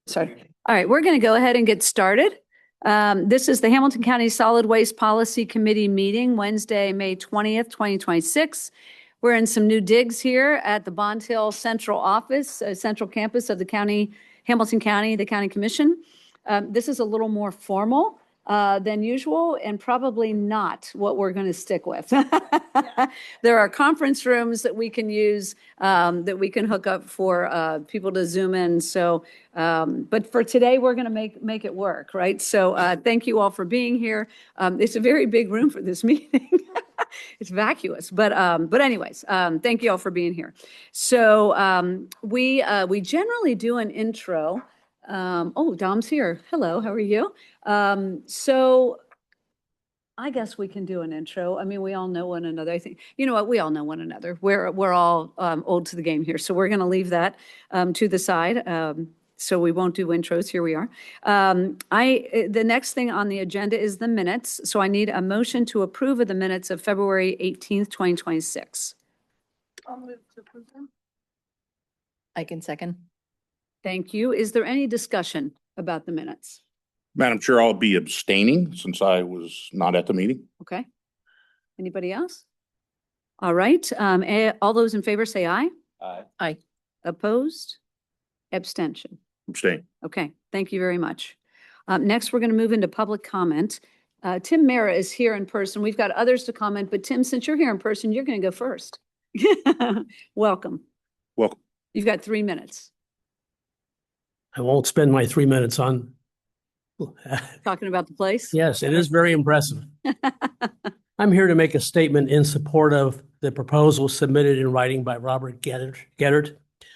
Sorry. All right, we're going to go ahead and get started. This is the Hamilton County Solid Waste Policy Committee meeting, Wednesday, May 20th, 2026. We're in some new digs here at the Bond Hill Central Office, Central Campus of the county, Hamilton County, the County Commission. This is a little more formal than usual and probably not what we're going to stick with. There are conference rooms that we can use, that we can hook up for people to Zoom in. So, but for today, we're going to make it work, right? So thank you all for being here. It's a very big room for this meeting. It's vacuous, but anyways, thank you all for being here. So we generally do an intro. Oh, Dom's here. Hello, how are you? So I guess we can do an intro. I mean, we all know one another. I think, you know what, we all know one another. We're all old to the game here. So we're going to leave that to the side. So we won't do intros. Here we are. The next thing on the agenda is the minutes. So I need a motion to approve of the minutes of February 18th, 2026. I'll move to approve them. I can second. Thank you. Is there any discussion about the minutes? Madam Chair, I'll be abstaining since I was not at the meeting. Okay. Anybody else? All right. All those in favor say aye. Aye. Aye. Opposed? Abstention. Abstain. Okay. Thank you very much. Next, we're going to move into public comment. Tim Mara is here in person. We've got others to comment, but Tim, since you're here in person, you're going to go first. Welcome. Welcome. You've got 3 minutes. I won't spend my 3 minutes on. Talking about the place? Yes, it is very impressive. I'm here to make a statement in support of the proposal submitted in writing by Robert Geddert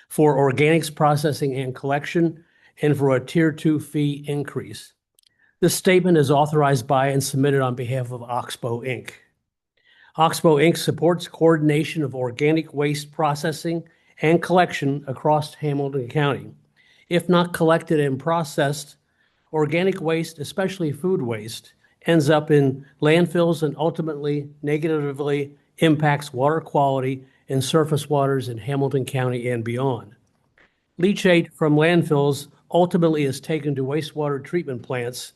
for organics processing and collection and for a Tier 2 fee increase. This statement is authorized by and submitted on behalf of Oxbow Inc. Oxbow Inc. supports coordination of organic waste processing and collection across Hamilton County. If not collected and processed, organic waste, especially food waste, ends up in landfills and ultimately negatively impacts water quality and surface waters in Hamilton County and beyond. Leachate from landfills ultimately is taken to wastewater treatment plants,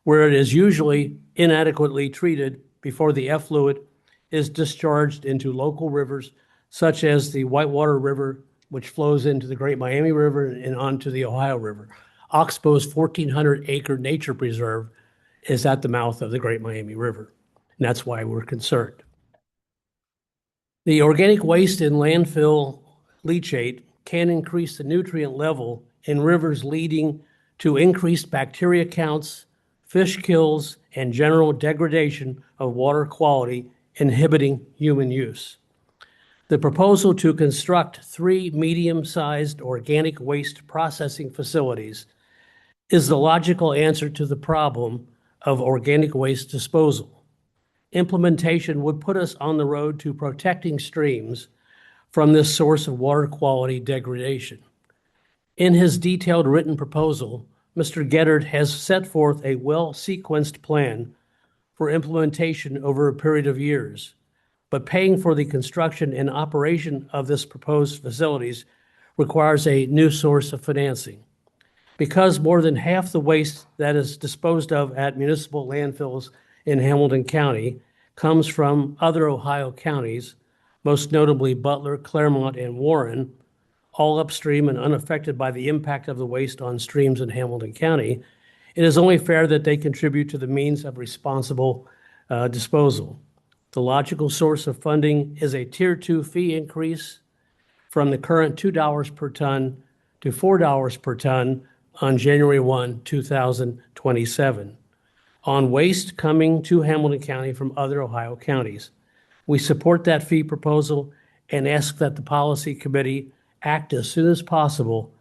where it is usually inadequately treated before the effluent is discharged into local rivers, such as the Whitewater River, which flows into the Great Miami River and onto the Ohio River. Oxbow's 1,400-acre nature preserve is at the mouth of the Great Miami River, and that's why we're concerned. The organic waste in landfill leachate can increase the nutrient level in rivers, leading to increased bacteria counts, fish kills, and general degradation of water quality, inhibiting human use. The proposal to construct 3 medium-sized organic waste processing facilities is the logical answer to the problem of organic waste disposal. Implementation would put us on the road to protecting streams from this source of water quality degradation. In his detailed written proposal, Mr. Geddert has set forth a well-sequenced plan for implementation over a period of years, but paying for the construction and operation of this proposed facilities requires a new source of financing. Because more than half the waste that is disposed of at municipal landfills in Hamilton County comes from other Ohio counties, most notably Butler, Claremont, and Warren, all upstream and unaffected by the impact of the waste on streams in Hamilton County, it is only fair that they contribute to the means of responsible disposal. The logical source of funding is a Tier 2 fee increase from the current $2 per ton to $4 per ton on January 1, 2027, on waste coming to Hamilton County from other Ohio counties. We support that fee proposal and ask that the policy committee act as soon as possible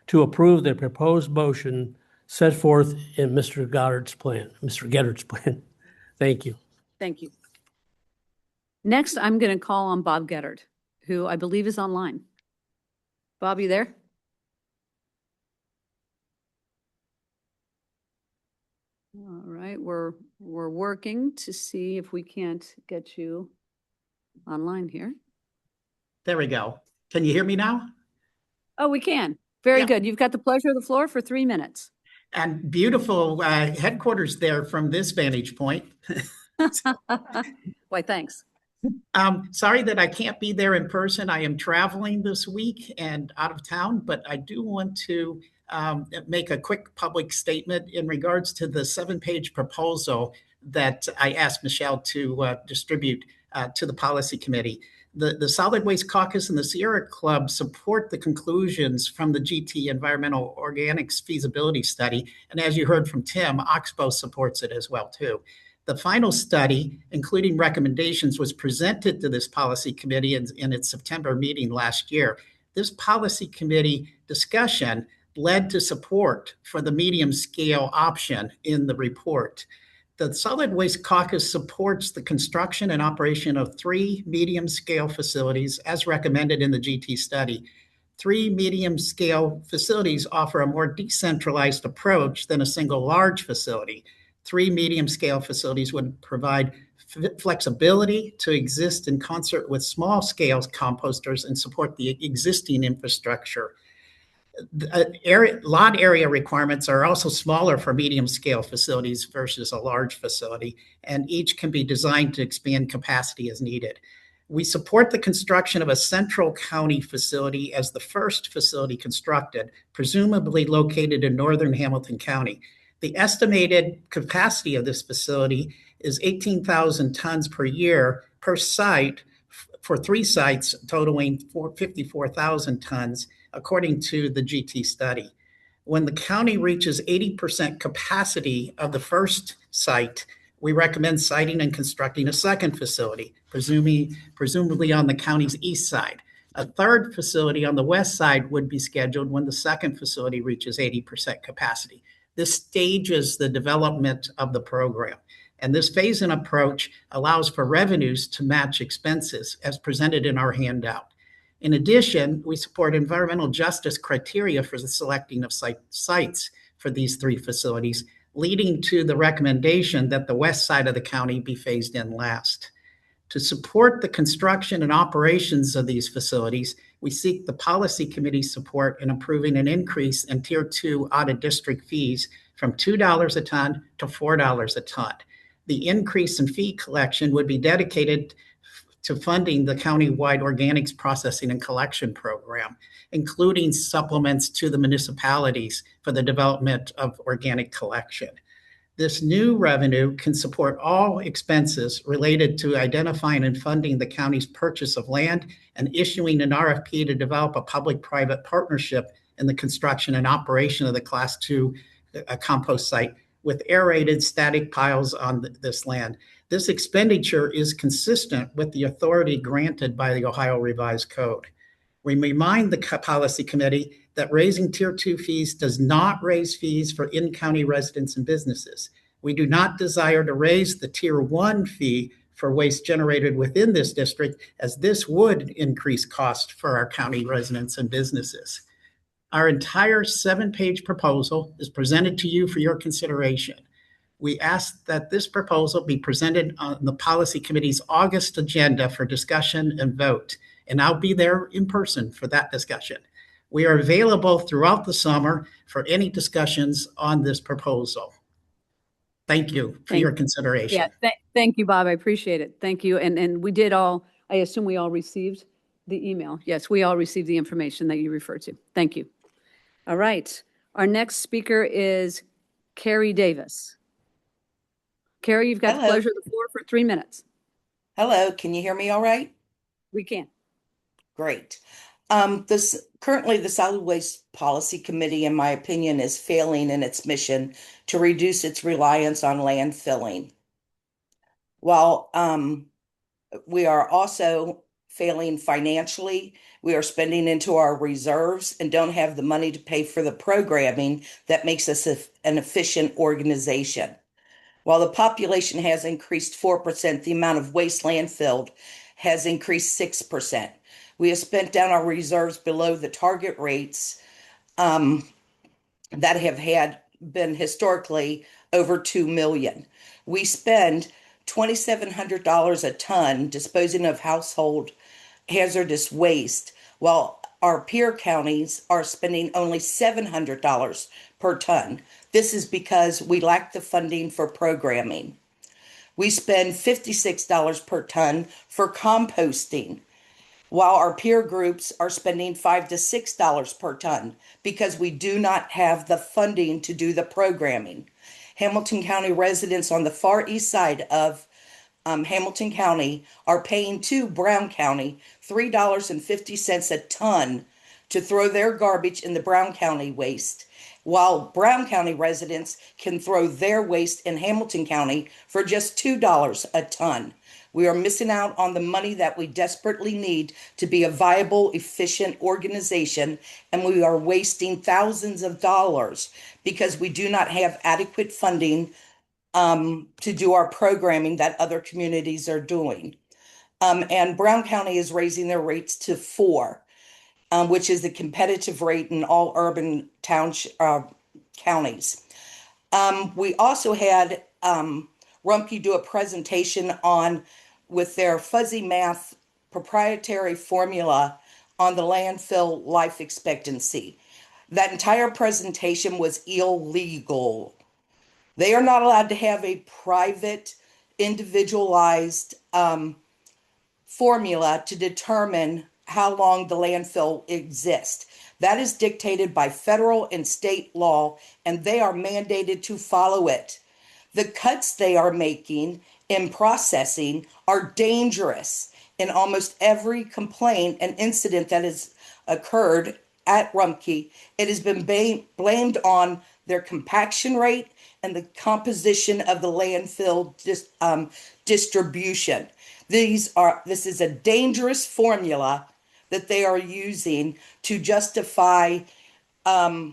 to approve the proposed motion set forth in Mr. Geddert's plan. Thank you. Thank you. Next, I'm going to call on Bob Geddert, who I believe is online. Bob, you there? All right, we're working to see if we can't get you online here. There we go. Can you hear me now? Oh, we can. Very Yeah. good. You've got the pleasure of the floor for 3 minutes. And beautiful headquarters there from this vantage point. Why, thanks. Sorry that I can't be there in person. I am traveling this week and out of town, but I do want to make a quick public statement in regards to the 7-page proposal that I asked Michelle to distribute to the policy committee. The Solid Waste Caucus and the Sierra Club support the conclusions from the GT Environmental Organics Feasibility Study. And as you heard from Tim, Oxbow supports it as well, too. The final study, including recommendations, was presented to this policy committee in its September meeting last year. This policy committee discussion led to support for the medium scale option in the report. The Solid Waste Caucus supports the construction and operation of 3 medium scale facilities as recommended in the GT study. 3 medium scale facilities offer a more decentralized approach than a single large facility. 3 medium scale facilities would provide flexibility to exist in concert with small scale composters and support the existing infrastructure. Lot area requirements are also smaller for medium scale facilities versus a large facility, and each can be designed to expand capacity as needed. We support the construction of a central county facility as the first facility constructed, presumably located in northern Hamilton County. The estimated capacity of this facility is 18,000 tons per year per site for 3 sites, totaling 54,000 tons, according to the GT study. When the county reaches 80% capacity of the first site, we recommend siting and constructing a second facility, presumably on the county's east side. A third facility on the west side would be scheduled when the second facility reaches 80% capacity. This stages the development of the program. And this phase-in approach allows for revenues to match expenses as presented in our handout. In addition, we support environmental justice criteria for the selecting of sites for these 3 facilities, leading to the recommendation that the west side of the county be phased in last. To support the construction and operations of these facilities, we seek the policy committee support in approving an increase in Tier 2 audit district fees from $2 a ton to $4 a ton. The increase in fee collection would be dedicated to funding the county-wide organics processing and collection program, including supplements to the municipalities for the development of organic collection. This new revenue can support all expenses related to identifying and funding the county's purchase of land and issuing an RFP to develop a public-private partnership in the construction and operation of the Class 2 compost site with aerated static piles on this land. This expenditure is consistent with the authority granted by the Ohio Revised Code. We remind the policy committee that raising Tier 2 fees does not raise fees for in-county residents and businesses. We do not desire to raise the Tier 1 fee for waste generated within this district, as this would increase cost for our county residents and businesses. Our entire 7-page proposal is presented to you for your consideration. We ask that this proposal be presented on the policy committee's August agenda for discussion and vote, and I'll be there in person for that discussion. We are available throughout the summer for any discussions on this proposal. Thank you for your consideration. Yeah, thank you, Bob. I appreciate it. Thank you. And we did all, I assume we all received the email. Yes, we all received the information that you referred to. Thank you. All right. Our next speaker is Carrie Davis. Carrie, you've got the pleasure of the floor for 3 minutes. Hello, can you hear me all right? We can. Great. Currently, the Solid Waste Policy Committee, in my opinion, is failing in its mission to reduce its reliance on landfilling. While we are also failing financially, we are spending into our reserves and don't have the money to pay for the programming that makes us an efficient organization. While the population has increased 4%, the amount of waste landfilled has increased 6%. We have spent down our reserves below the target rates that have been historically over $2 million. We spend $2,700 a ton disposing of household hazardous waste, while our peer counties are spending only $700 per ton. This is because we lack the funding for programming. We spend $56 per ton for composting, while our peer groups are spending $5 to $6 per ton because we do not have the funding to do the programming. Hamilton County residents on the far east side of Hamilton County are paying to Brown County $3.50 a ton to throw their garbage in the Brown County waste, while Brown County residents can throw their waste in Hamilton County for just $2 a ton. We are missing out on the money that we desperately need to be a viable, efficient organization, and we are wasting thousands of dollars because we do not have adequate funding to do our programming that other communities are doing. And Brown County is raising their rates to 4, which is the competitive rate in all urban counties. We also had Rumpke do a presentation with their fuzzy math proprietary formula on the landfill life expectancy. That entire presentation was illegal. They are not allowed to have a private, individualized formula to determine how long the landfill exists. That is dictated by federal and state law, and they are mandated to follow it. The cuts they are making in processing are dangerous. In almost every complaint and incident that has occurred at Rumpke, it has been blamed on their compaction rate and the composition of the landfill distribution. This is a dangerous formula that they are using to justify a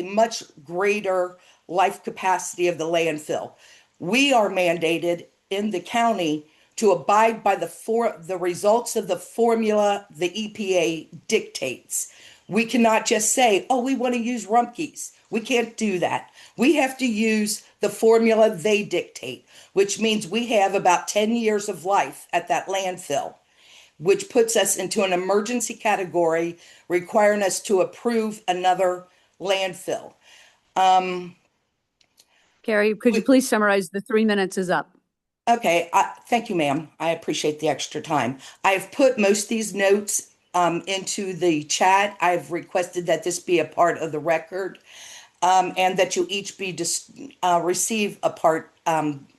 much greater life capacity of the landfill. We are mandated in the county to abide by the results of the formula the EPA dictates. We cannot just say, oh, we want to use Rumpke's. We can't do that. We have to use the formula they dictate, which means we have about 10 years of life at that landfill, which puts us into an emergency category, requiring us to approve another landfill. Carrie, could you please summarize? The 3 minutes is up. Okay, thank you, ma'am. I appreciate the extra time. I've put most of these notes into the chat. I've requested that this be a part of the record, and that you each receive a part,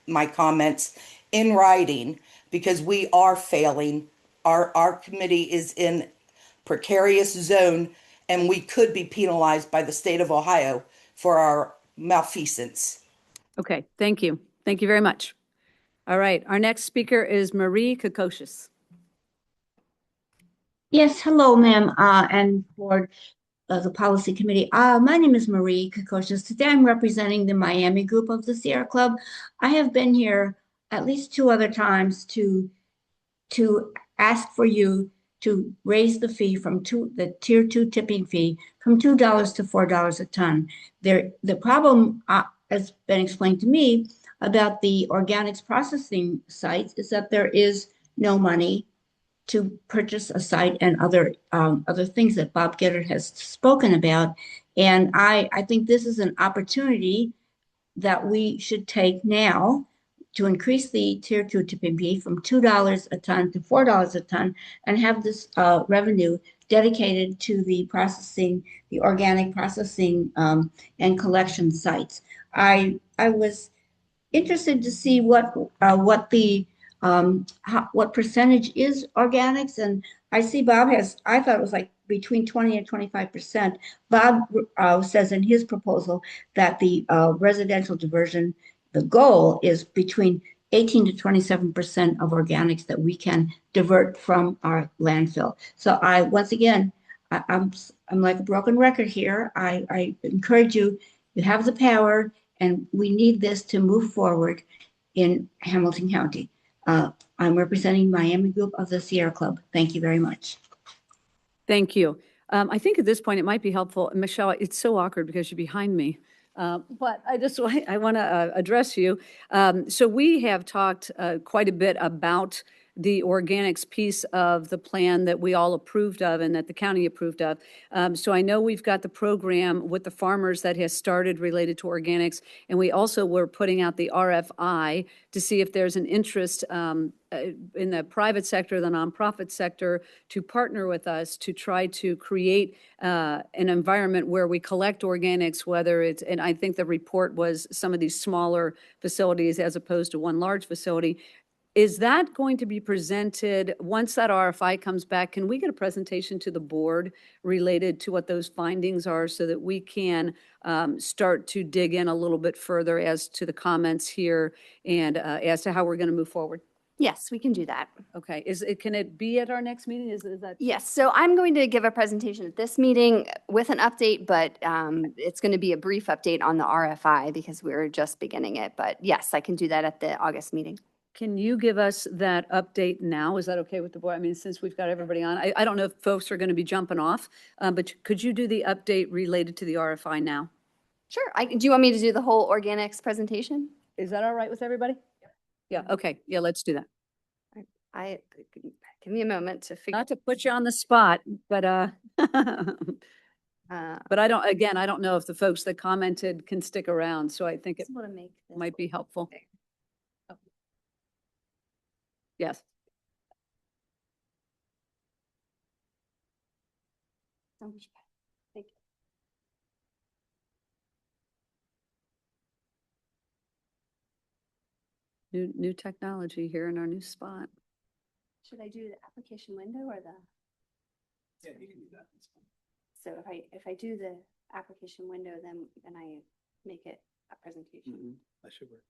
my comments in writing, because we are failing. Our committee is in precarious zone, and we could be penalized by the state of Ohio for our malfeasance. Okay, thank you. Thank you very much. All right, our next speaker is Marie Kokocius. Yes, hello, ma'am, and board of the policy committee. My name is Marie Kokocius. Today I'm representing the Miami group of the Sierra Club. I have been here at least 2 other times to ask for you to raise the fee from the tier 2 tipping fee from $2 to $4 a ton. The problem has been explained to me about the organics processing sites is that there is no money to purchase a site and other things that Bob Geddert has spoken about. And I think this is an opportunity that we should take now to increase the tier 2 tipping fee from $2 a ton to $4 a ton and have this revenue dedicated to the processing, the organic processing and collection sites. I was interested to see what percentage is organics, and I see Bob has. I thought it was like between 20 and 25%. Bob says in his proposal that the residential diversion, the goal is between 18 to 27% of organics that we can divert from our landfill. So once again, I'm like a broken record here. I encourage you. You have the power, and we need this to move forward in Hamilton County. I'm representing Miami group of the Sierra Club. Thank you very much. Thank you. I think at this point it might be helpful, Michelle, it's so awkward because you're behind me. But I want to address you. So we have talked quite a bit about the organics piece of the plan that we all approved of and that the county approved of. So I know we've got the program with the farmers that has started related to organics, and we also were putting out the RFI to see if there's an interest in the private sector, the nonprofit sector, to partner with us to try to create an environment where we collect organics, whether it's, and I think the report was some of these smaller facilities as opposed to one large facility. Is that going to be presented, once that RFI comes back, can we get a presentation to the board related to what those findings are so that we can start to dig in a little bit further as to the comments here and as to how we're going to move forward? Yes, we can do that. Okay, can it be at our next meeting? Is that? Yes, so I'm going to give a presentation at this meeting with an update, but it's going to be a brief update on the RFI because we're just beginning it. But yes, I can do that at the August meeting. Can you give us that update now? Is that okay with the board? I mean, since we've got everybody on, I don't know if folks are going to be jumping off, but could you do the update related to the RFI now? Sure. Do you want me to do the whole organics presentation? Is that all right with everybody? Yeah, okay. Yeah, let's do that. Give me a moment to figure. Not to put you on the spot, but but I don't know if the folks that commented can stick around, so I think it to make this might be helpful. Okay. Yes. Thank you. New technology here in our new spot. Should I do the application window or the? Yeah, you can do that. So if I do the application window, then I make it a presentation. That should work.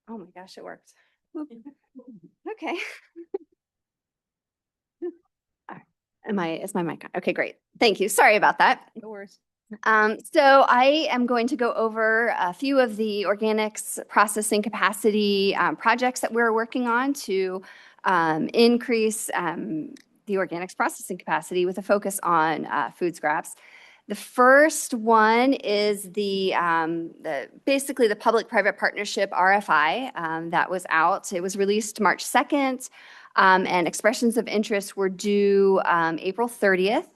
Oh my gosh, it worked. Okay. All right. Is my mic on? Okay, great. Thank you. Sorry about that. No worries. So I am going to go over a few of the organics processing capacity projects that we're working on to increase the organics processing capacity with a focus on food scraps. The first one is basically the public-private partnership RFI that was out. It was released March 2nd, and expressions of interest were due April 30th.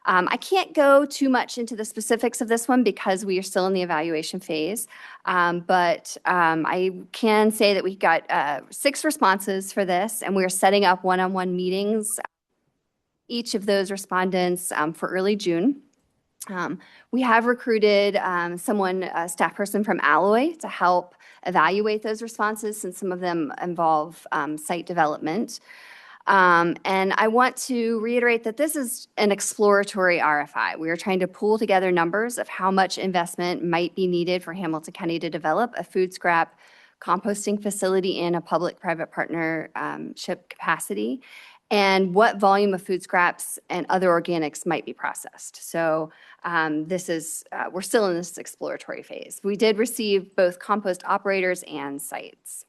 I can't go too much into the specifics of this one because we are still in the evaluation phase, but I can say that we got 6 responses for this, and we're setting up one-on-one meetings, each of those respondents for early June. We have recruited a staff person from Alloy to help evaluate those responses since some of them involve site development. And I want to reiterate that this is an exploratory RFI. We are trying to pool together numbers of how much investment might be needed for Hamilton County to develop a food scrap composting facility in a public-private partnership capacity, and what volume of food scraps and other organics might be processed. So we're still in this exploratory phase. We did receive both compost operators and sites.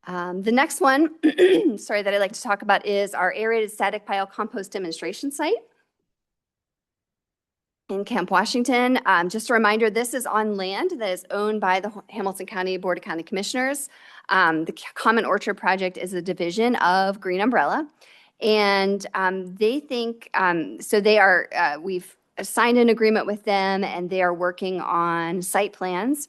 The next one, that I'd like to talk about is our aerated static pile compost demonstration site in Camp Washington. Just a reminder, this is on land that is owned by the Hamilton County Board of County Commissioners. The Common Orchard Project is a division of Green Umbrella, and they think, we've signed an agreement with them, and they are working on site plans.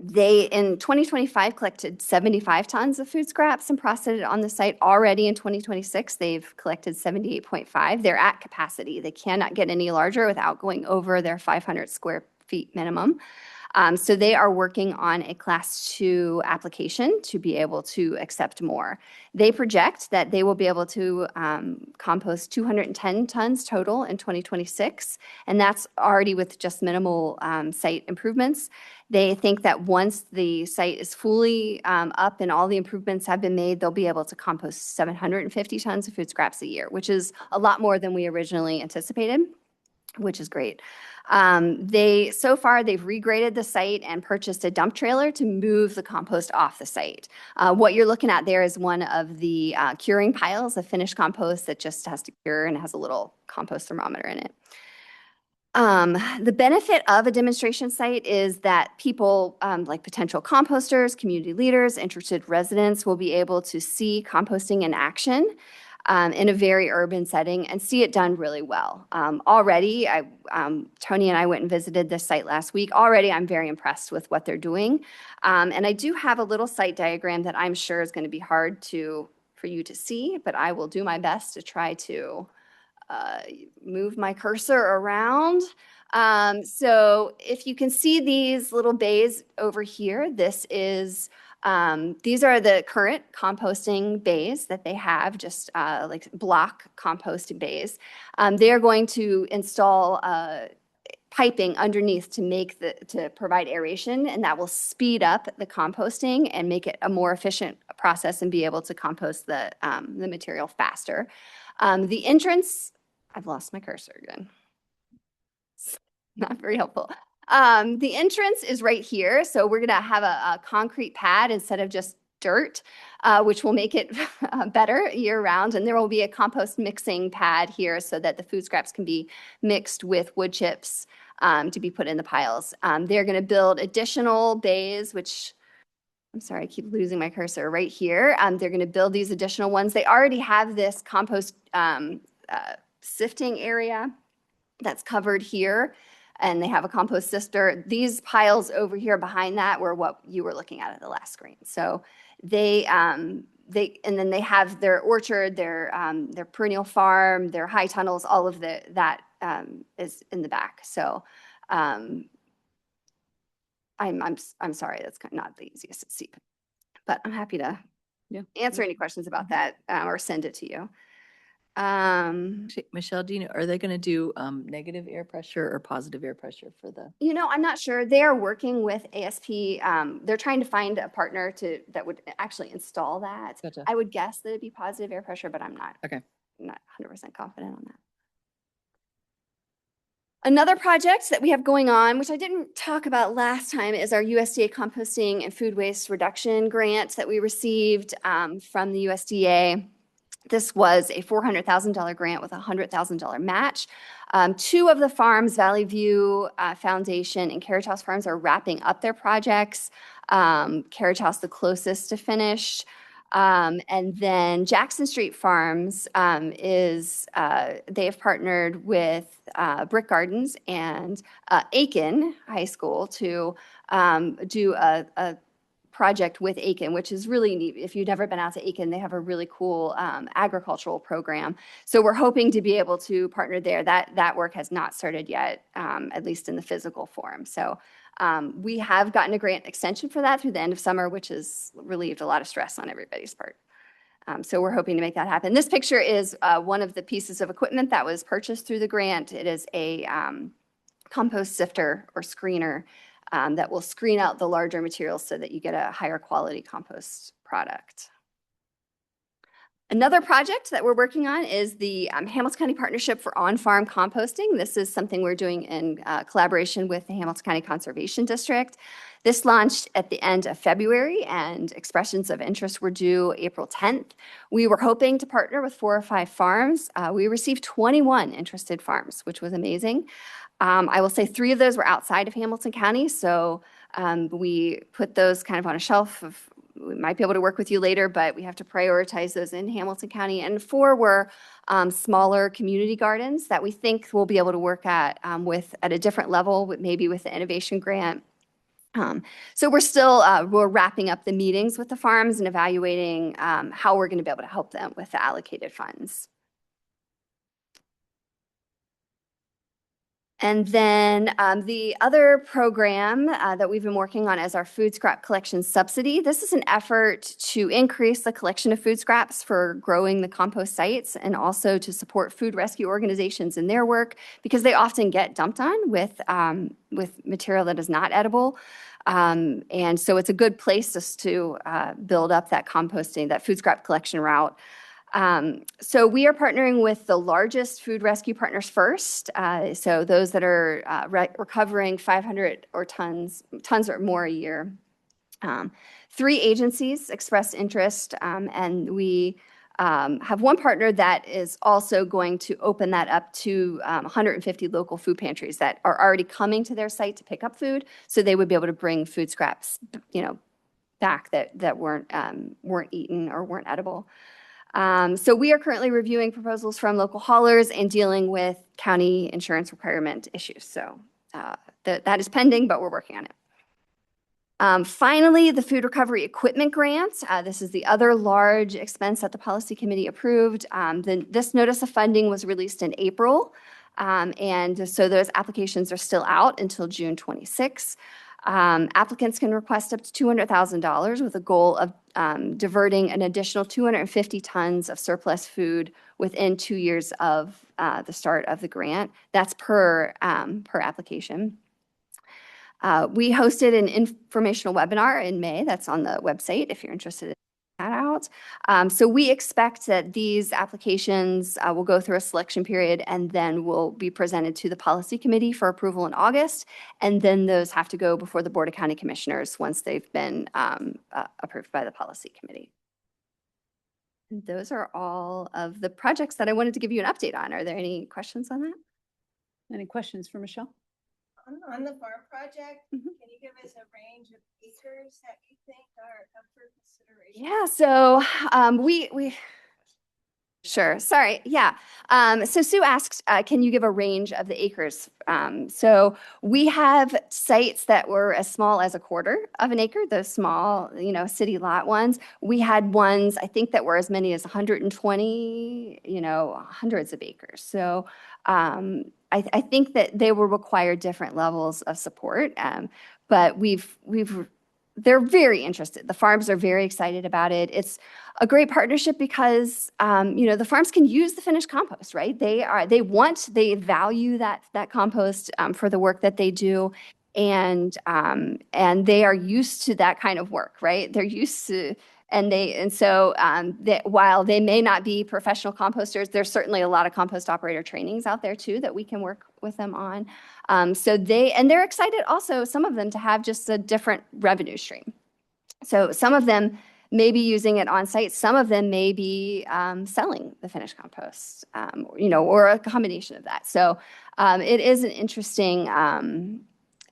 They, in 2025, collected 75 tons of food scraps and processed it on the site. Already in 2026, they've collected 78.5. They're at capacity. They cannot get any larger without going over their 500 square feet minimum. So they are working on a Class 2 application to be able to accept more. They project that they will be able to compost 210 tons total in 2026, and that's already with just minimal site improvements. They think that once the site is fully up and all the improvements have been made, they'll be able to compost 750 tons of food scraps a year, which is a lot more than we originally anticipated, which is great. So far, they've regraded the site and purchased a dump trailer to move the compost off the site. What you're looking at there is one of the curing piles of finished compost that just has to cure and has a little compost thermometer in it. The benefit of a demonstration site is that people, like potential composters, community leaders, interested residents will be able to see composting in action in a very urban setting and see it done really well. Already, Tony and I went and visited this site last week. Already, I'm very impressed with what they're doing. And I do have a little site diagram that I'm sure is going to be hard for you to see, but I will do my best to try to move my cursor around. So if you can see these little bays over here, these are the current composting bays that they have, just like block composting bays. They're going to install piping underneath to provide aeration, and that will speed up the composting and make it a more efficient process and be able to compost the material faster. The entrance, I've lost my cursor again. Not very helpful. The entrance is right here. So we're going to have a concrete pad instead of just dirt, which will make it better year round. And there will be a compost mixing pad here so that the food scraps can be mixed with wood chips to be put in the piles. They're going to build additional bays, which I'm sorry, I keep losing my cursor right here. They're going to build these additional ones. They already have this compost sifting area that's covered here, and they have a compost sifter. These piles over here behind that were what you were looking at the last screen. So and then they have their orchard, their perennial farm, their high tunnels, all of that is in the back. So I'm sorry, that's not the easiest to see, but I'm happy to answer any questions about that or send it to you. Michelle, are they going to do negative air pressure or positive air pressure for the? I'm not sure. They are working with ASP. They're trying to find a partner that would actually install that. Gotcha. I would guess that it'd be positive air pressure, but I'm not. Okay. Not 100% confident on that. Another project that we have going on, which I didn't talk about last time, is our USDA composting and food waste reduction grant that we received from the USDA. This was a $400,000 grant with a $100,000 match. Two of the farms, Valley View Foundation and Carriage House Farms, are wrapping up their projects. Carriage House, the closest to finish. And then Jackson Street Farms they have partnered with Brick Gardens and Aiken High School to do a project with Aiken, which is really neat. If you've never been out to Aiken, they have a really cool agricultural program. So we're hoping to be able to partner there. That work has not started yet, at least in the physical form. So we have gotten a grant extension for that through the end of summer, which has relieved a lot of stress on everybody's part. So we're hoping to make that happen. This picture is one of the pieces of equipment that was purchased through the grant. It is a compost sifter or screener that will screen out the larger materials so that you get a higher quality compost product. Another project that we're working on is the Hamilton County Partnership for On-Farm Composting. This is something we're doing in collaboration with the Hamilton County Conservation District. This launched at the end of February, and expressions of interest were due April 10th. We were hoping to partner with 4 or 5 farms. We received 21 interested farms, which was amazing. I will say 3 of those were outside of Hamilton County, so we put those kind of on a shelf of, we might be able to work with you later, but we have to prioritize those in Hamilton County. And 4 were smaller community gardens that we think we'll be able to work at a different level, maybe with the innovation grant. So we're wrapping up the meetings with the farms and evaluating how we're going to be able to help them with the allocated funds. And then the other program that we've been working on is our food scrap collection subsidy. This is an effort to increase the collection of food scraps for growing the compost sites and also to support food rescue organizations in their work because they often get dumped on with material that is not edible. And so it's a good place just to build up that composting, that food scrap collection route. So we are partnering with the largest food rescue partners first. So those that are recovering 500 or tons or more a year. 3 agencies expressed interest, and we have one partner that is also going to open that up to 150 local food pantries that are already coming to their site to pick up food. So they would be able to bring food scraps, back that weren't eaten or weren't edible. So we are currently reviewing proposals from local haulers and dealing with county insurance requirement issues. So that is pending, but we're working on it. Finally, the food recovery equipment grant. This is the other large expense that the policy committee approved. This notice of funding was released in April. And so those applications are still out until June 26. Applicants can request up to $200,000 with a goal of diverting an additional 250 tons of surplus food within 2 years of the start of the grant. That's per application. We hosted an informational webinar in May. That's on the website if you're interested in that out. So we expect that these applications will go through a selection period and then will be presented to the policy committee for approval in August. And then those have to go before the Board of County Commissioners once they've been approved by the policy committee. And those are all of the projects that I wanted to give you an update on. Are there any questions on that? Any questions for Michelle? On the farm project, Mhm. can you give us a range of acres that you think are up for consideration? Yeah, so we sure, sorry, yeah. So Sue asked, can you give a range of the acres? So we have sites that were as small as a quarter of an acre, those small, city lot ones. We had ones, I think, that were as many as 120, hundreds of acres. So I think that they will require different levels of support, but they're very interested. The farms are very excited about it. It's a great partnership because, the farms can use the finished compost, right? They value that compost for the work that they do. And they are used to that kind of work, right? They're used to, so while they may not be professional composters, there's certainly a lot of compost operator trainings out there too that we can work with them on. So they're excited also, some of them, to have just a different revenue stream. So some of them may be using it on site. Some of them may be selling the finished compost, or a combination of that. So it is an interesting,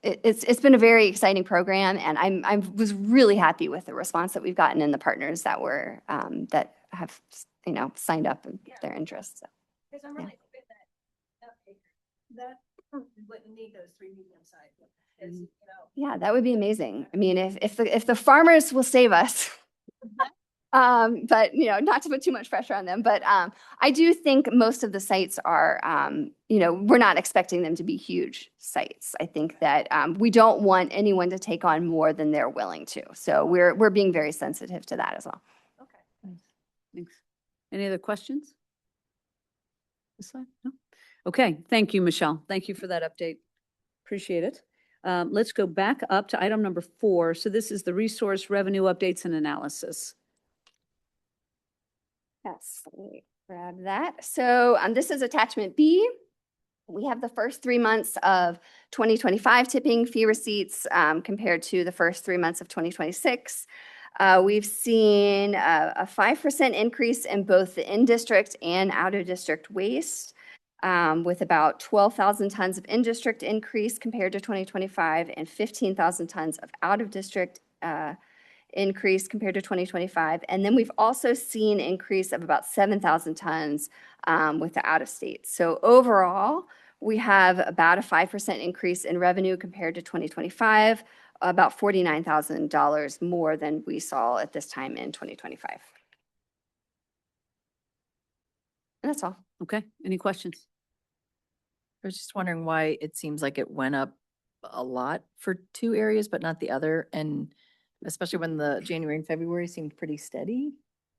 it's been a very exciting program, and I was really happy with the response that we've gotten and the partners that that have signed up and their interest. So. Because I'm really hoping that wouldn't need those 3 medium sized ones. Yeah, that would be amazing. I mean, if the farmers will save us. But not to put too much pressure on them, but I do think most of the sites are, we're not expecting them to be huge sites. I think that we don't want anyone to take on more than they're willing to. So we're being very sensitive to that as well. Okay. Thanks. Any other questions? This side? No? Okay, thank you, Michelle. Thank you for that update. Appreciate it. Let's go back up to item number 4. So this is the resource revenue updates and analysis. Yes, let me grab that. So this is attachment B. We have the first 3 months of 2025 tipping fee receipts compared to the first 3 months of 2026. We've seen a 5% increase in both the in-district and out-of-district waste, with about 12,000 tons of in-district increase compared to 2025 and 15,000 tons of out-of-district increase compared to 2025. And then we've also seen increase of about 7,000 tons with the out-of-state. So overall, we have about a 5% increase in revenue compared to 2025, about $49,000 more than we saw at this time in 2025. And that's all. Okay, any questions? I was just wondering why it seems like it went up a lot for two areas, but not the other. And especially when the January and February seemed pretty steady.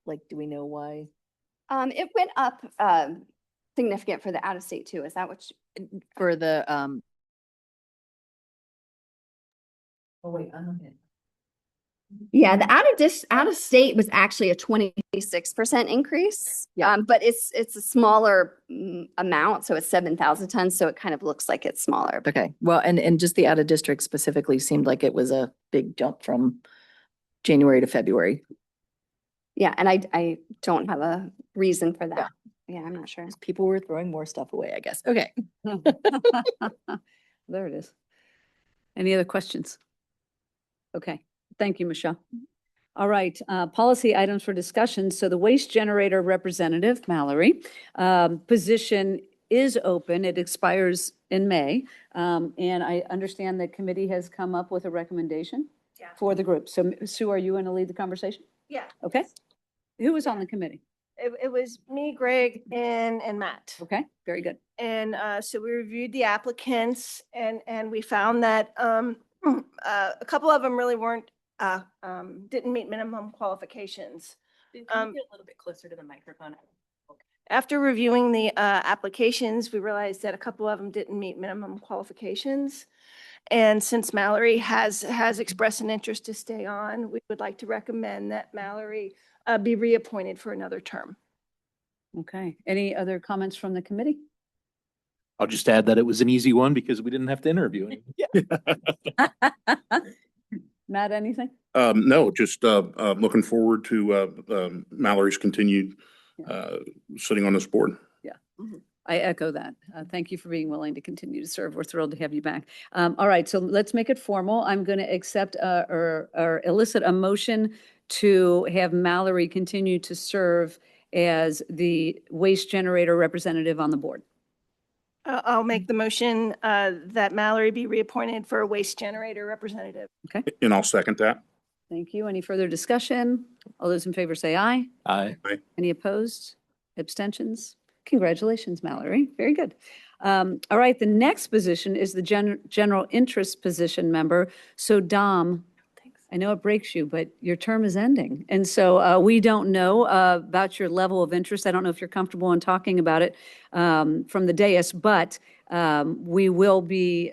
Like, do we know why? It went up, significant for the out of state too. Is that what For the, oh wait, I'm looking. Yeah, the out of state was actually a 26% increase. Yeah. But it's a smaller amount, so it's 7,000 tons, so it kind of looks like it's smaller. But Okay, well, and just the out of district specifically seemed like it was a big jump from January to February. yeah, and I don't have a reason for that. Yeah, I'm not sure. People were throwing more stuff away, I guess. Okay. There it is. Any other questions? Okay, thank you, Michelle. All right, policy items for discussion. So the waste generator representative, Mallory, position is open. It expires in May. And I understand the committee has come up with a recommendation for the group. So Sue, are you going to lead the conversation? Yeah. Okay. Who was on the committee? It was me, Greg, and Matt. Okay, very good. And so we reviewed the applicants and we found that a couple of them really weren't, didn't meet minimum qualifications. Get a little bit closer to the microphone? After reviewing the applications, we realized that a couple of them didn't meet minimum qualifications. And since Mallory has expressed an interest to stay on, we would like to recommend that Mallory be reappointed for another term. Okay, any other comments from the committee? I'll just add that it was an easy one because we didn't have to interview anyone. Matt, anything? No, just, looking forward to, Mallory's continued, sitting on this board. I echo that. Thank you for being willing to continue to serve. We're thrilled to have you back. All right, so let's make it formal. I'm going to accept or elicit a motion to have Mallory continue to serve as the waste generator representative on the board. I'll make the motion that Mallory be reappointed for a waste generator representative. And I'll second that. Thank you. Any further discussion? All those in favor say aye. Aye. Any opposed? Abstentions? Congratulations, Mallory. Very good. All right, the next position is the general interest position member. So Dom, I know it breaks you, but your term is ending. And so we don't know about your level of interest. I don't know if you're comfortable in talking about it from the dais, but we will be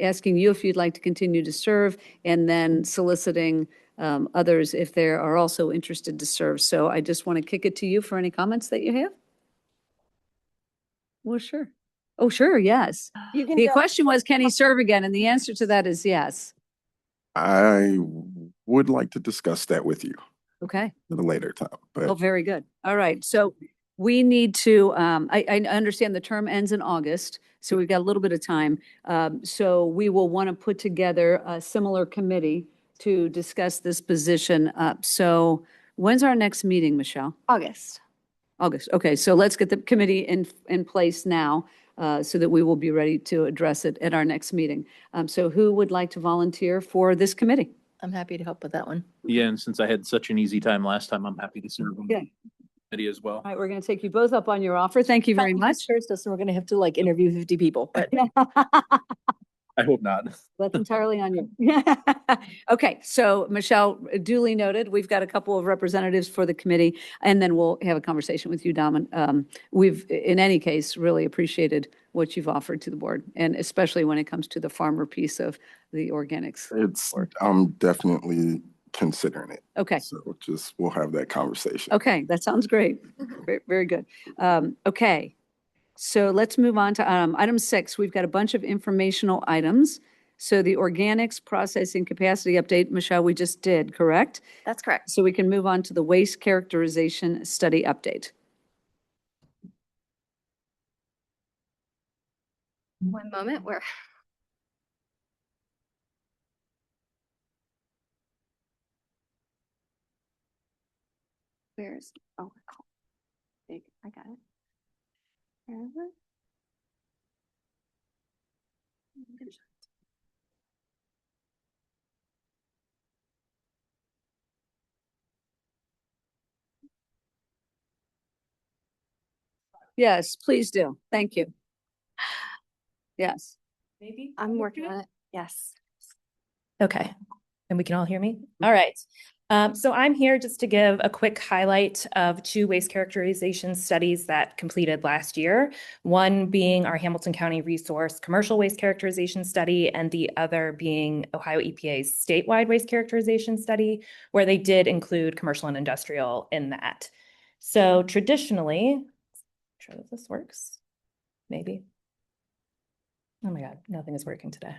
asking you if you'd like to continue to serve and then soliciting others if they are also interested to serve. So I just want to kick it to you for any comments that you have. Well, sure. Oh, sure, yes. You can The go- question was, can he serve again? And the answer to that is yes. I would like to discuss that with you Okay. at a later time, Oh, but very good. All right. So we need to, I understand the term ends in August, so we've got a little bit of time. So we will want to put together a similar committee to discuss this position. So when's our next meeting, Michelle? August. August. Okay, so let's get the committee in place now so that we will be ready to address it at our next meeting. So who would like to volunteer for this committee? I'm happy to help with that one. Yeah, and since I had such an easy time last time, I'm happy to serve on Yeah. the committee as well. All right, we're going to take you both up on your offer. Thank you very much. First, so we're going to have to like interview 50 people, but I hope not. That's entirely on you. Okay, so Michelle, duly noted, we've got a couple of representatives for the committee, and then we'll have a conversation with you, Dom. We've, in any case, really appreciated what you've offered to the board, and especially when it comes to the farmer piece of the organics. I'm definitely considering it. Okay, So just, we'll have that conversation. okay, that sounds great. Very, very good. Okay, so let's move on to item 6. We've got a bunch of informational items. So the organics processing capacity update, Michelle, we just did, correct? That's correct. So we can move on to the waste characterization study update. One moment, where where's, oh, big, I got it. Where is it? Yes, please do. Thank you. Yes. Maybe? I'm working on it. Yes. Okay, and we can all hear me? All right. So I'm here just to give a quick highlight of 2 waste characterization studies that completed last year. One being our Hamilton County Resource Commercial Waste Characterization Study, and the other being Ohio EPA's statewide waste characterization study, where they did include commercial and industrial in that. So traditionally, I'm sure that this works, maybe. Oh my God, nothing is working today.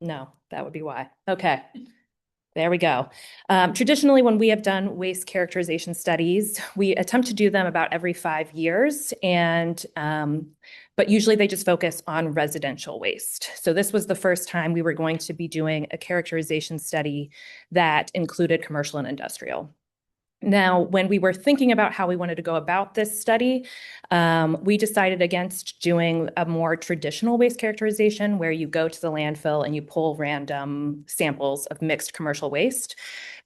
No, that would be why. Okay. There we go. Traditionally, when we have done waste characterization studies, we attempt to do them about every 5 years, and but usually they just focus on residential waste. So this was the first time we were going to be doing a characterization study that included commercial and industrial. Now, when we were thinking about how we wanted to go about this study, we decided against doing a more traditional waste characterization where you go to the landfill and you pull random samples of mixed commercial waste,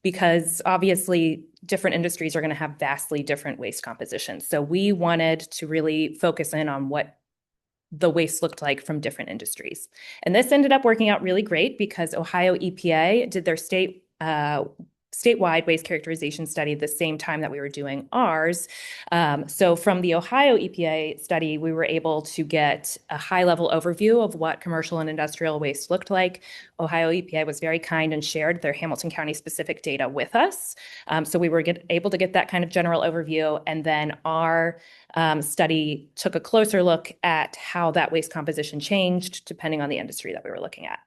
because obviously different industries are going to have vastly different waste compositions. So we wanted to really focus in on what the waste looked like from different industries. And this ended up working out really great because Ohio EPA did their statewide waste characterization study the same time that we were doing ours. So from the Ohio EPA study, we were able to get a high-level overview of what commercial and industrial waste looked like. Ohio EPA was very kind and shared their Hamilton County specific data with us. So we were able to get that kind of general overview. And then our study took a closer look at how that waste composition changed depending on the industry that we were looking at.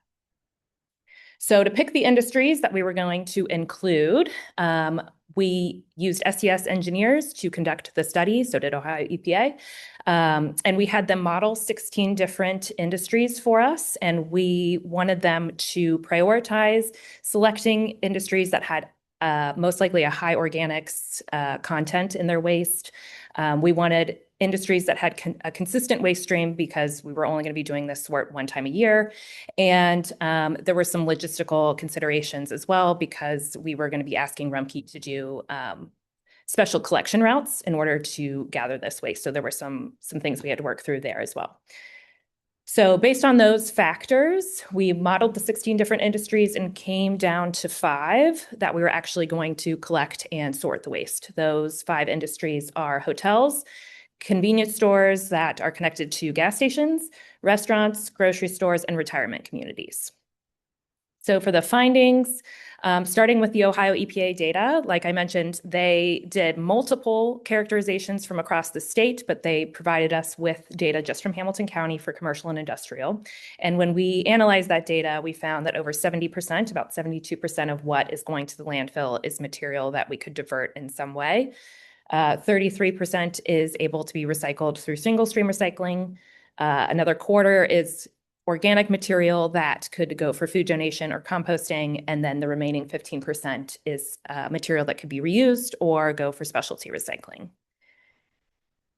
So to pick the industries that we were going to include, we used SES engineers to conduct the study, so did Ohio EPA. And we had them model 16 different industries for us, and we wanted them to prioritize selecting industries that had most likely a high organics content in their waste. We wanted industries that had a consistent waste stream because we were only going to be doing this sort 1 time a year. And there were some logistical considerations as well because we were going to be asking Rumpke to do special collection routes in order to gather this waste. So there were some things we had to work through there as well. So based on those factors, we modeled the 16 different industries and came down to 5 that we were actually going to collect and sort the waste. Those 5 industries are hotels, convenience stores that are connected to gas stations, restaurants, grocery stores, and retirement communities. So for the findings, starting with the Ohio EPA data, like I mentioned, they did multiple characterizations from across the state, but they provided us with data just from Hamilton County for commercial and industrial. And when we analyzed that data, we found that over 70%, about 72% of what is going to the landfill is material that we could divert in some way. 33% is able to be recycled through single stream recycling. Another quarter is organic material that could go for food donation or composting. And then the remaining 15% is material that could be reused or go for specialty recycling.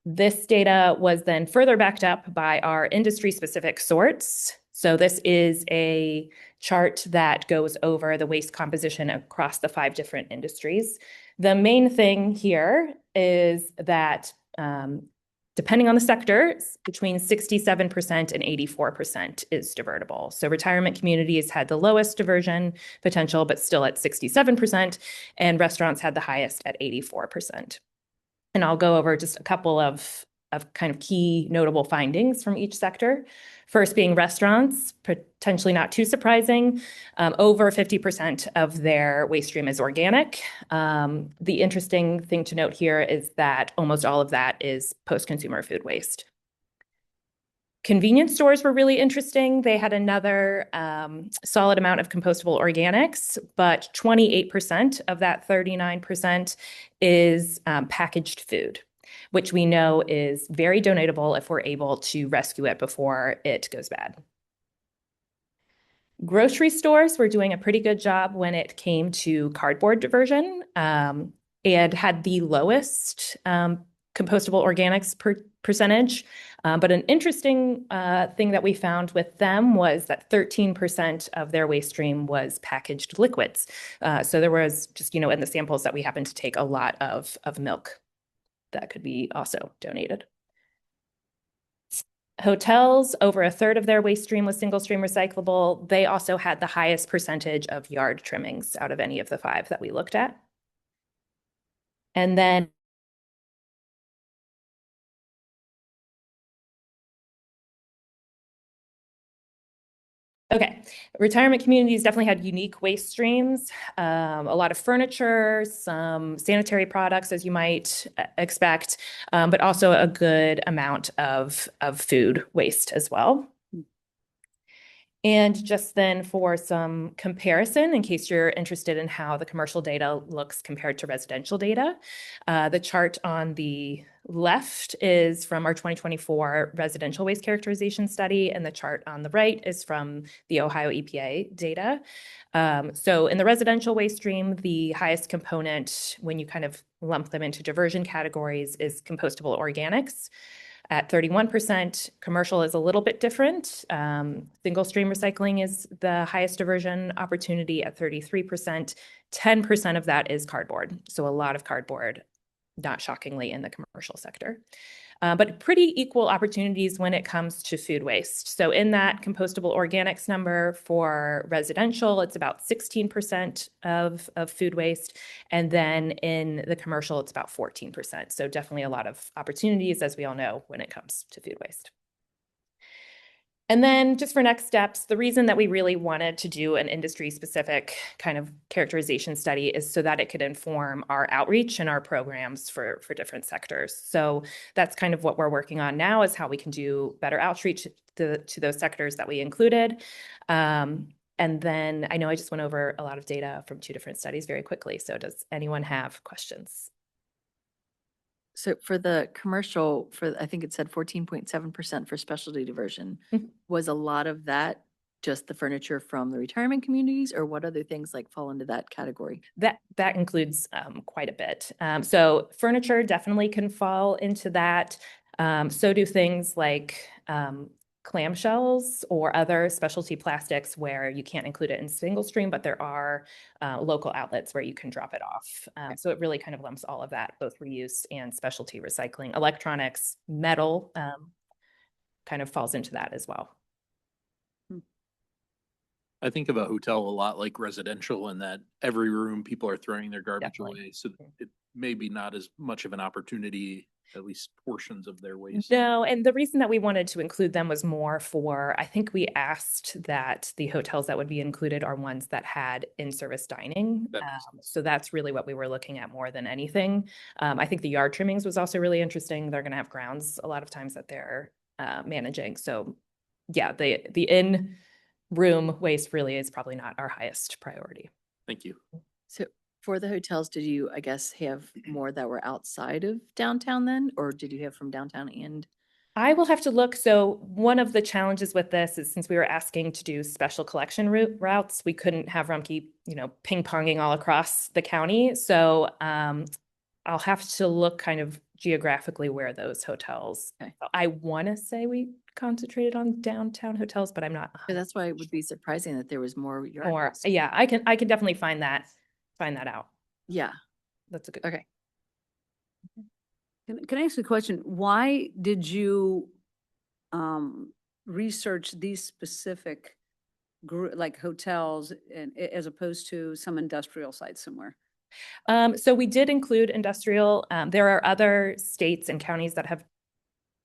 This data was then further backed up by our industry-specific sorts. So this is a chart that goes over the waste composition across the 5 different industries. The main thing here is that depending on the sector, between 67% and 84% is divertible. So retirement communities had the lowest diversion potential, but still at 67%, and restaurants had the highest at 84%. And I'll go over just a couple of kind of key notable findings from each sector. First being restaurants, potentially not too surprising. Over 50% of their waste stream is organic. The interesting thing to note here is that almost all of that is post-consumer food waste. Convenience stores were really interesting. They had another solid amount of compostable organics, but 28% of that 39% is packaged food, which we know is very donatable if we're able to rescue it before it goes bad. Grocery stores were doing a pretty good job when it came to cardboard diversion and had the lowest compostable organics percentage. But an interesting thing that we found with them was that 13% of their waste stream was packaged liquids. So there was just, in the samples that we happened to take a lot of milk that could be also donated. Hotels, over a third of their waste stream was single stream recyclable. They also had the highest percentage of yard trimmings out of any of the 5 that we looked at. And then okay, retirement communities definitely had unique waste streams, a lot of furniture, some sanitary products, as you might expect, but also a good amount of food waste as well. And just then for some comparison, in case you're interested in how the commercial data looks compared to residential data, the chart on the left is from our 2024 residential waste characterization study, and the chart on the right is from the Ohio EPA data. So in the residential waste stream, the highest component, when you kind of lump them into diversion categories, is compostable organics. At 31%, commercial is a little bit different. Single stream recycling is the highest diversion opportunity at 33%. 10% of that is cardboard. So a lot of cardboard, not shockingly, in the commercial sector. But pretty equal opportunities when it comes to food waste. So in that compostable organics number for residential, it's about 16% of food waste. And then in the commercial, it's about 14%. So definitely a lot of opportunities, as we all know, when it comes to food waste. And then just for next steps, the reason that we really wanted to do an industry-specific kind of characterization study is so that it could inform our outreach and our programs for different sectors. So that's kind of what we're working on now, is how we can do better outreach to those sectors that we included. And then I know I just went over a lot of data from 2 different studies very quickly. So does anyone have questions? So for the commercial, I think it said 14.7% for specialty diversion. Mhm. Was a lot of that just the furniture from the retirement communities, or what other things like fall into that category? That includes quite a bit. So furniture definitely can fall into that. So do things like clamshells or other specialty plastics where you can't include it in single stream, but there are local outlets where you can drop it off. So it really kind of lumps all of that, both reuse and specialty recycling. Electronics, metal kind of falls into that as well. I think of a hotel a lot like residential, in that every room people are throwing their garbage Definitely. away. So it may be not as much of an opportunity, at least portions of their waste. No, and the reason that we wanted to include them was more for, I think we asked that the hotels that would be included are ones that had in-service dining. That makes sense. So that's really what we were looking at more than anything. I think the yard trimmings was also really interesting. They're going to have grounds a lot of times that they're managing. So yeah, the in-room waste really is probably not our highest priority. Thank you. So for the hotels, did you, I guess, have more that were outside of downtown then, or did you have from downtown and? I will have to look. So one of the challenges with this is, since we were asking to do special collection routes, we couldn't have Rumpke, ping-ponging all across the county. So I'll have to look kind of geographically where those hotels. Okay. I want to say we concentrated on downtown hotels, but I'm not. So that's why it would be surprising that there was more yard Or waste. yeah, I can definitely find that out. Yeah. That's a good. Okay. Can I ask a question? Why did you research these specific like hotels as opposed to some industrial sites somewhere? So we did include industrial. There are other states and counties that have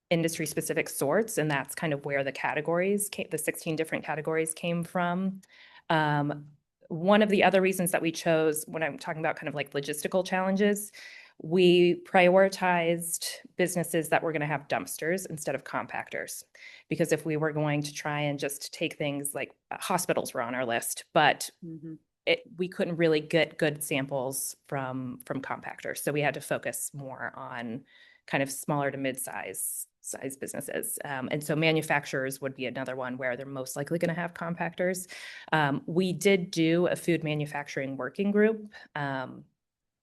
industry specific sorts, and that's kind of where the categories came, the 16 different categories came from. One of the other reasons that we chose, when I'm talking about kind of like logistical challenges, we prioritized businesses that were going to have dumpsters instead of compactors. Because if we were going to try and just take things like hospitals were on our list, but we couldn't really get good samples from compactors. So we had to focus more on kind of smaller to mid-size businesses. And so manufacturers would be another one where they're most likely going to have compactors. We did do a food manufacturing working group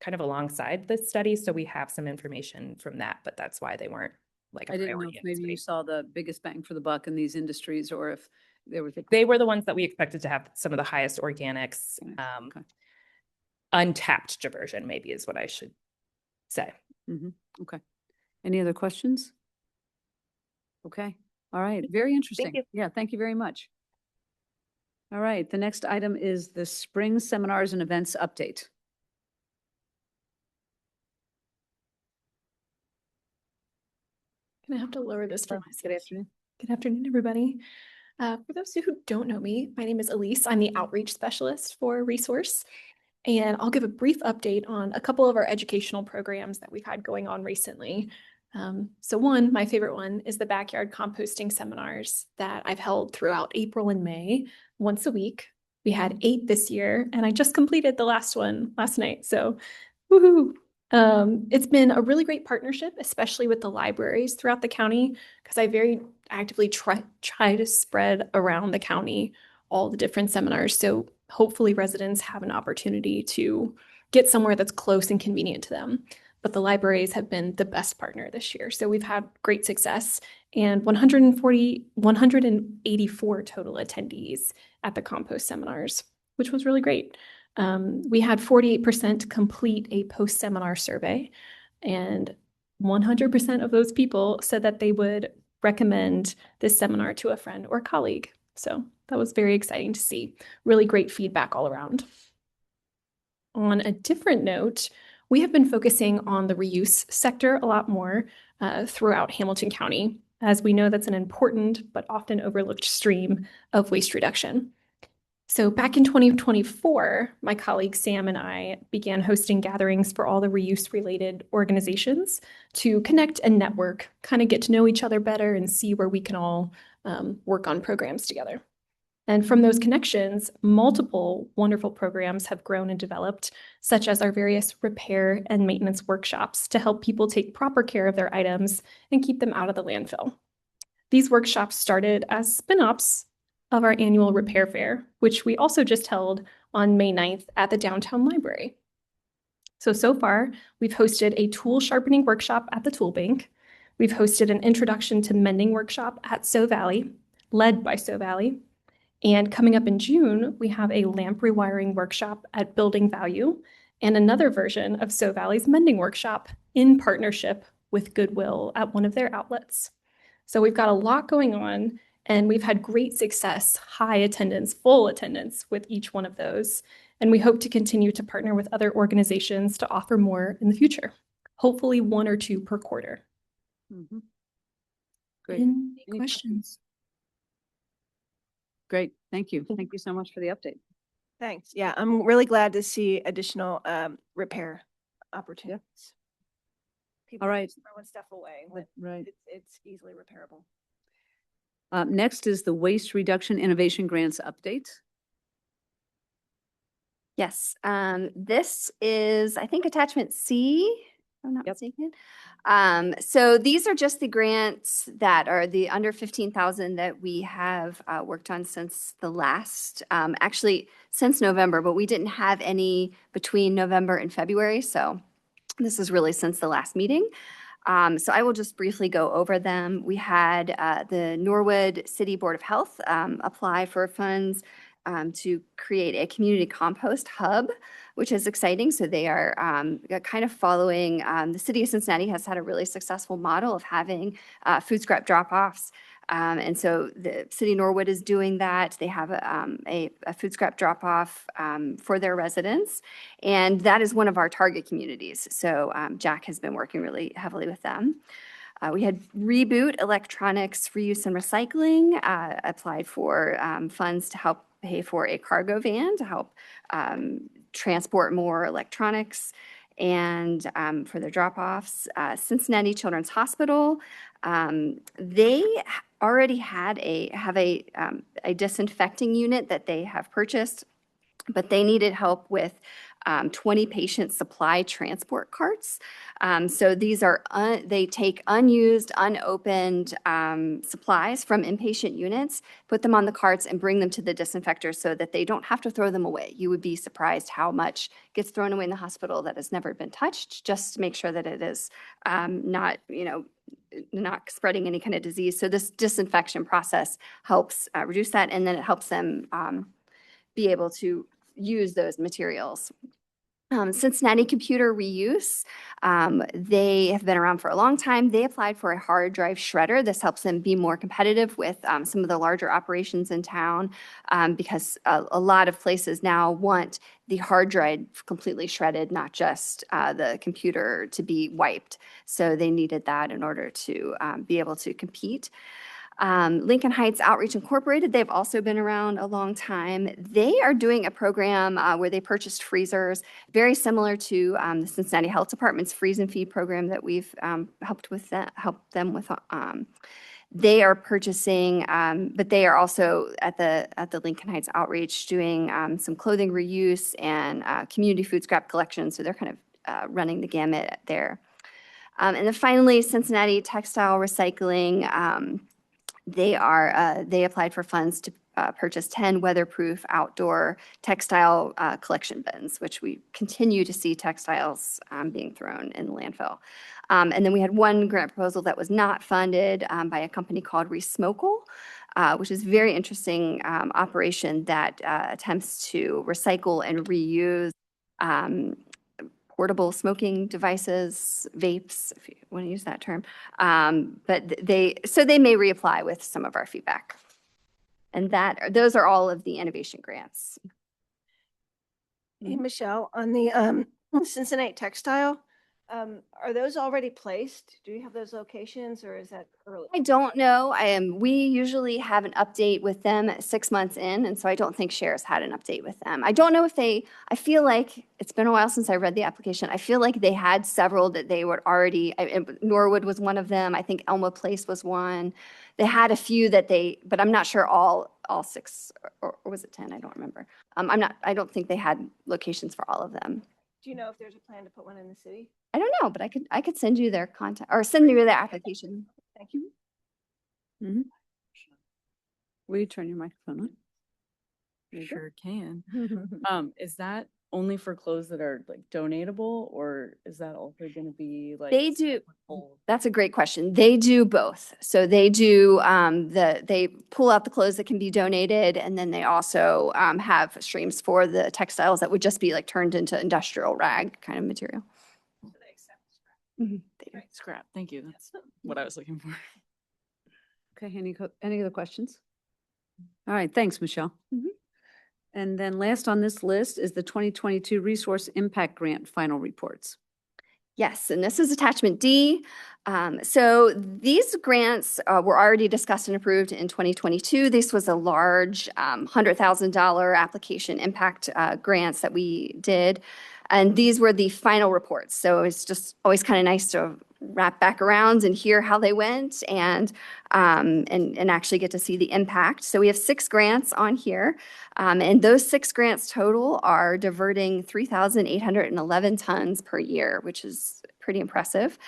kind of alongside this study. So we have some information from that, but that's why they weren't like a I didn't know priority if in this maybe you study. saw the biggest bang for the buck in these industries, or if they were. They were the ones that we expected to have some of the highest organics, Okay. untapped diversion, maybe is what I should say. Okay. Any other questions? Okay. All right, very interesting. you. Yeah, thank you very much. All right, the next item is the spring seminars and events update. Gonna have to lower this for my Good afternoon. Good afternoon, everybody. For those of you who don't know me, my name is Elise. I'm the outreach specialist for Resource. And I'll give a brief update on a couple of our educational programs that we've had going on recently. So one, my favorite one, is the backyard composting seminars that I've held throughout April and May, once a week. We had 8 this year, and I just completed the last one last night. So woohoo! It's been a really great partnership, especially with the libraries throughout the county, because I very actively try to spread around the county all the different seminars. So hopefully residents have an opportunity to get somewhere that's close and convenient to them. But the libraries have been the best partner this year. So we've had great success and 184 total attendees at the compost seminars, which was really great. We had 48% complete a post-seminar survey, and 100% of those people said that they would recommend this seminar to a friend or colleague. So that was very exciting to see. Really great feedback all around. On a different note, we have been focusing on the reuse sector a lot more throughout Hamilton County, as we know that's an important but often overlooked stream of waste reduction. So back in 2024, my colleague Sam and I began hosting gatherings for all the reuse-related organizations to connect and network, kind of get to know each other better and see where we can all work on programs together. And from those connections, multiple wonderful programs have grown and developed, such as our various repair and maintenance workshops to help people take proper care of their items and keep them out of the landfill. These workshops started as spin-offs of our annual repair fair, which we also just held on May 9th at the downtown library. So far, we've hosted a tool sharpening workshop at the Tool Bank. We've hosted an introduction to mending workshop at Stowe Valley, led by Stowe Valley. And coming up in June, we have a lamp rewiring workshop at Building Value and another version of Stowe Valley's mending workshop in partnership with Goodwill at one of their outlets. So we've got a lot going on, and we've had great success, high attendance, full attendance with each one of those. And we hope to continue to partner with other organizations to offer more in the future, hopefully 1 or 2 per quarter. Mm-hmm. Great. Any questions? Great. Thank you. Thank you so much for the update. Thanks. Yeah, I'm really glad to see additional repair opportunities. People All right. throwing stuff away. Right. It's easily repairable. Next is the Waste Reduction Innovation Grants update. Yes, this is, I think, attachment C, if I'm not mistaken. So these are just the grants that are the under 15,000 that we have worked on since the last, actually since November, but we didn't have any between November and February. So this is really since the last meeting. So I will just briefly go over them. We had the Norwood City Board of Health apply for funds to create a community compost hub, which is exciting. So they are kind of following, the city of Cincinnati has had a really successful model of having food scrap drop-offs. And so the city of Norwood is doing that. They have a food scrap drop-off for their residents, and that is one of our target communities. So Jack has been working really heavily with them. We had Reboot Electronics Reuse and Recycling applied for funds to help pay for a cargo van to help transport more electronics and for their drop-offs. Cincinnati Children's Hospital, they already have a disinfecting unit that they have purchased, but they needed help with 20 patient supply transport carts. So these are, they take unused, unopened supplies from inpatient units, put them on the carts and bring them to the disinfector so that they don't have to throw them away. You would be surprised how much gets thrown away in the hospital that has never been touched, just to make sure that it is not, not spreading any kind of disease. So this disinfection process helps reduce that, and then it helps them be able to use those materials. Cincinnati Computer Reuse, they have been around for a long time. They applied for a hard drive shredder. This helps them be more competitive with some of the larger operations in town because a lot of places now want the hard drive completely shredded, not just the computer to be wiped. So they needed that in order to be able to compete. Lincoln Heights Outreach Incorporated, they've also been around a long time. They are doing a program where they purchased freezers, very similar to the Cincinnati Health Department's freeze and feed program that we've helped them with. They are purchasing, but they are also at the Lincoln Heights Outreach doing some clothing reuse and community food scrap collection. So they're kind of running the gamut there. And then finally, Cincinnati Textile Recycling. They applied for funds to purchase 10 weatherproof outdoor textile collection bins, which we continue to see textiles being thrown in the landfill. And then we had one grant proposal that was not funded by a company called Resmokel, which is a very interesting operation that attempts to recycle and reuse portable smoking devices, vapes, if you want to use that term. But they may reapply with some of our feedback. And those are all of the innovation grants. Hey, Michelle, on the Cincinnati Textile, are those already placed? Do you have those locations or is that early? I don't know. We usually have an update with them 6 months in, and so I don't think Shares had an update with them. I don't know if I feel like it's been a while since I read the application. I feel like they had several that they were already, Norwood was one of them. I think Elma Place was one. They had a few but I'm not sure all 6, or was it 10? I don't remember. I don't think they had locations for all of them. Do you know if there's a plan to put one in the city? I don't know, but I could send you their contact or send you their application. Thank you. Mm-hmm. Will you turn your microphone on? Sure can. Is that only for clothes that are like donatable, or is that also going to be like? They do. That's a great question. They do both. So they do they pull out the clothes that can be donated, and then they also have streams for the textiles that would just be like turned into industrial rag kind of material. Mm-hmm. Scrap. Thank you. That's what I was looking for. Okay. Any other questions? All right. Thanks, Michelle. Mm-hmm. And then last on this list is the 2022 Resource Impact Grant final reports. Yes, and this is attachment D. So these grants were already discussed and approved in 2022. This was a large $100,000 application impact grants that we did. And these were the final reports. So it's just always kind of nice to wrap back around and hear how they went and actually get to see the impact. So we have 6 grants on here. And those 6 grants total are diverting 3,811 tons per year, which is pretty impressive.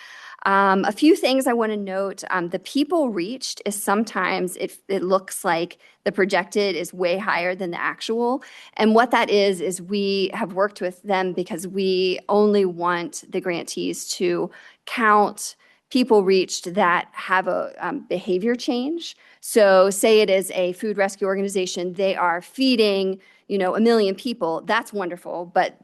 A few things I want to note. The people reached is sometimes it looks like the projected is way higher than the actual. And what that is we have worked with them because we only want the grantees to count people reached that have a behavior change. So say it is a food rescue organization, they are feeding, 1 million people. That's wonderful, but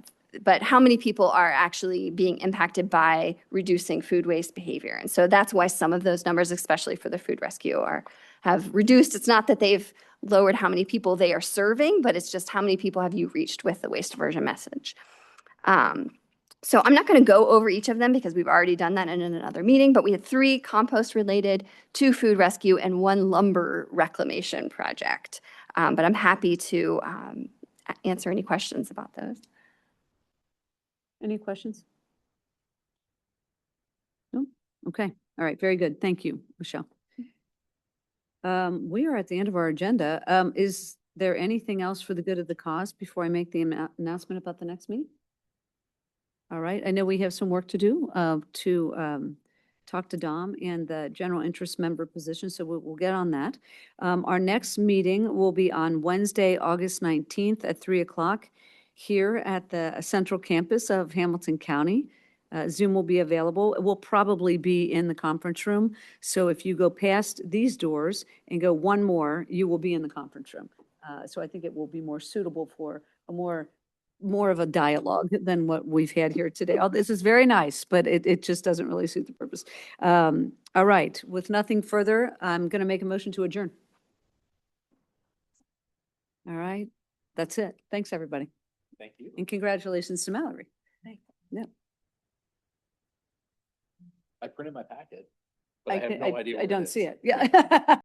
how many people are actually being impacted by reducing food waste behavior? And so that's why some of those numbers, especially for the food rescue, have reduced. It's not that they've lowered how many people they are serving, but it's just how many people have you reached with the waste aversion message. So I'm not going to go over each of them because we've already done that in another meeting, but we had 3 compost related, 2 food rescue, and 1 lumber reclamation project. But I'm happy to answer any questions about those. Any questions? No? Okay. All right. Very good. Thank you, Michelle. We are at the end of our agenda. Is there anything else for the good of the cause before I make the announcement about the next meeting? All right. I know we have some work to do to talk to Dom and the general interest member position, so we'll get on that. Our next meeting will be on Wednesday, August 19th at 3 o'clock here at the central campus of Hamilton County. Zoom will be available. It will probably be in the conference room. So if you go past these doors and go one more, you will be in the conference room. So I think it will be more suitable for a more more of a dialogue than what we've had here today. All this is very nice, but it just doesn't really suit the purpose. All right, with nothing further, I'm going to make a motion to adjourn. All right, that's it. Thanks, everybody. Thank you. And congratulations to Mallory. Yeah. I printed my packet, but I have no idea. I what it don't is. see it. Yeah.